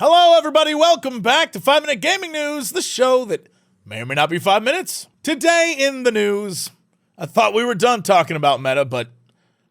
Hello, everybody. Welcome back to 5 Minute Gaming News, the show that may or may not be 5 minutes. Today in the news, I thought we were done talking about meta, but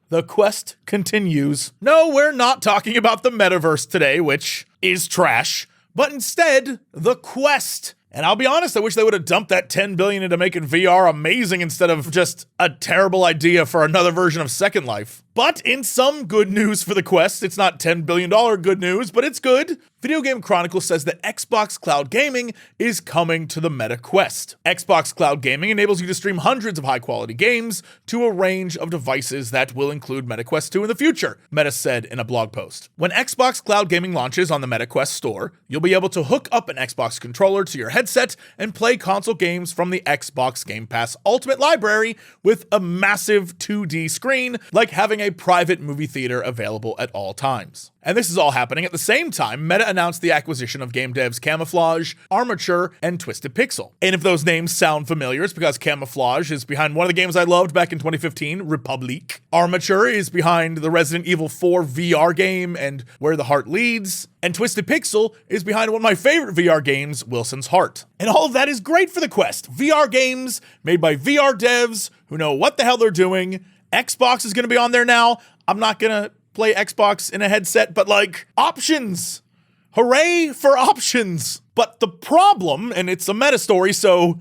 the quest continues. No, we're not talking about the metaverse today, which is trash, but instead, the quest. And I'll be honest, I wish they would have dumped that $10 billion into making VR amazing instead of just a terrible idea for another version of Second Life. But in some good news for the Quest, it's not $10 billion good news, but it's good. Video Game Chronicle says that Xbox Cloud Gaming is coming to the Meta Quest. Xbox Cloud Gaming enables you to stream hundreds of high-quality games to a range of devices that will include Meta Quest 2 in the future, Meta said in a blog post. When Xbox Cloud Gaming launches on the Meta Quest store, you'll be able to hook up an Xbox controller to your headset and play console games from the Xbox Game Pass Ultimate Library with a massive 2D screen, like having a private movie theater available at all times. And this is all happening at the same time Meta announced the acquisition of game devs Camouflage, Armature, and Twisted Pixel. And if those names sound familiar, it's because Camouflage is behind one of the games I loved back in 2015, Republic. Armature is behind the Resident Evil 4 VR game and Where the Heart Leads. And Twisted Pixel is behind one of my favorite VR games, Wilson's Heart. And all of that is great for the Quest. VR games made by VR devs who know what the hell they're doing. Xbox is going to be on there now. I'm not going to play Xbox in a headset, but like, options. Hooray for options. But the problem, and it's a meta story, so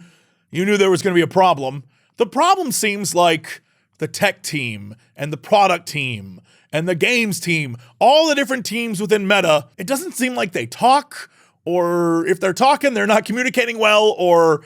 you knew there was going to be a problem. The problem seems like the tech team and the product team and the games team, all the different teams within Meta, it doesn't seem like they talk, or if they're talking, they're not communicating well, or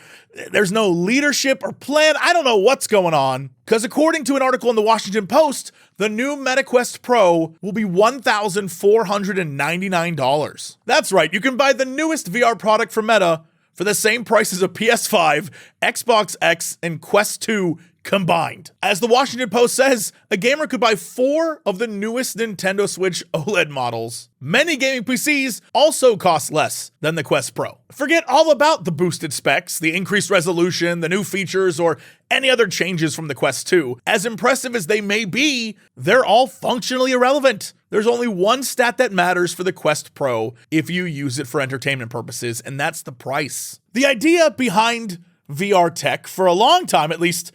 there's no leadership or plan. I don't know what's going on. Because according to an article in the Washington Post, the new MetaQuest Pro will be $1,499. That's right, you can buy the newest VR product from Meta for the same price as a PS5, Xbox X, and Quest 2 combined. As the Washington Post says, a gamer could buy 4 of the newest Nintendo Switch OLED models. Many gaming PCs also cost less than the Quest Pro. Forget all about the boosted specs, the increased resolution, the new features, or any other changes from the Quest 2. As impressive as they may be, they're all functionally irrelevant. There's only one stat that matters for the Quest Pro if you use it for entertainment purposes, and that's the price. The idea behind VR tech, for a long time at least,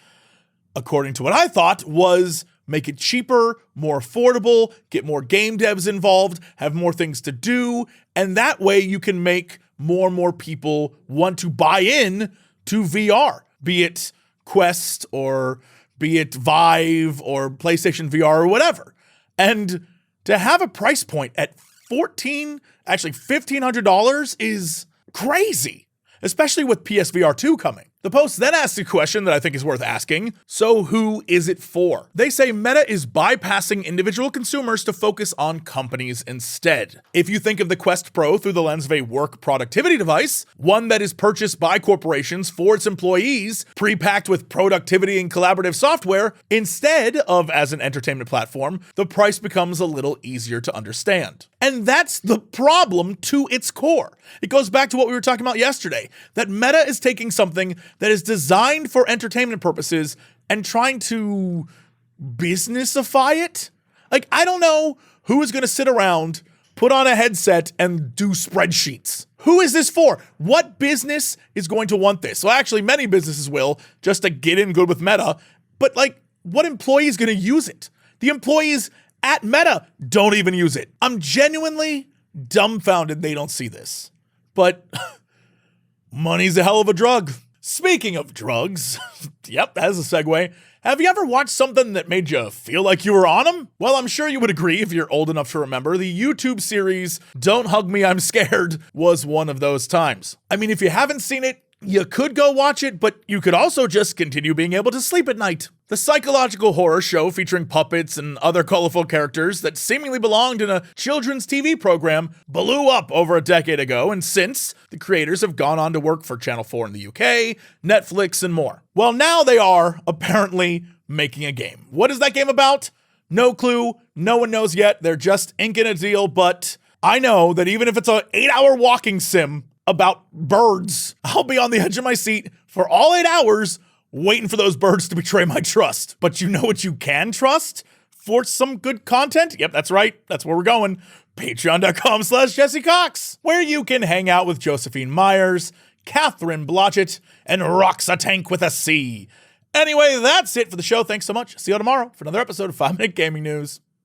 according to what I thought, was make it cheaper, more affordable, get more game devs involved, have more things to do, and that way you can make more and more people want to buy in to VR, be it Quest or be it Vive or PlayStation VR or whatever. And to have a price point at $1,500 is crazy, especially with PSVR 2 coming. The Post then asks a question that I think is worth asking. So who is it for? They say Meta is bypassing individual consumers to focus on companies instead. If you think of the Quest Pro through the lens of a work productivity device, one that is purchased by corporations for its employees, pre-packed with productivity and collaborative software, instead of as an entertainment platform, the price becomes a little easier to understand. And that's the problem to its core. It goes back to what we were talking about yesterday, that Meta is taking something that is designed for entertainment purposes and trying to businessify it. Like, I don't know who is going to sit around, put on a headset, and do spreadsheets. Who is this for? What business is going to want this? Well, actually, many businesses will, just to get in good with Meta. But, like, what employee is going to use it? The employees at Meta don't even use it. I'm genuinely dumbfounded they don't see this. But money's a hell of a drug. Speaking of drugs, yep, that's a segue. Have you ever watched something that made you feel like you were on them? Well, I'm sure you would agree if you're old enough to remember. The YouTube series Don't Hug Me, I'm Scared was one of those times. I mean, if you haven't seen it, you could go watch it, but you could also just continue being able to sleep at night. The psychological horror show featuring puppets and other colorful characters that seemingly belonged in a children's TV program blew up over a decade ago, and since, the creators have gone on to work for Channel 4 in the UK, Netflix, and more. Well, now they are apparently making a game. What is that game about? No clue. No one knows yet. They're just inking a deal, but I know that even if it's an 8-hour walking sim about birds, I'll be on the edge of my seat for all 8 hours waiting for those birds to betray my trust. But you know what you can trust for some good content? Yep, that's right. That's where we're going. Patreon.com/Jesse Cox, where you can hang out with Josephine Myers, Catherine Blodgett, and Roxa Tank with a C. Anyway, that's it for the show. Thanks so much. See you tomorrow for another episode of 5 Minute Gaming News.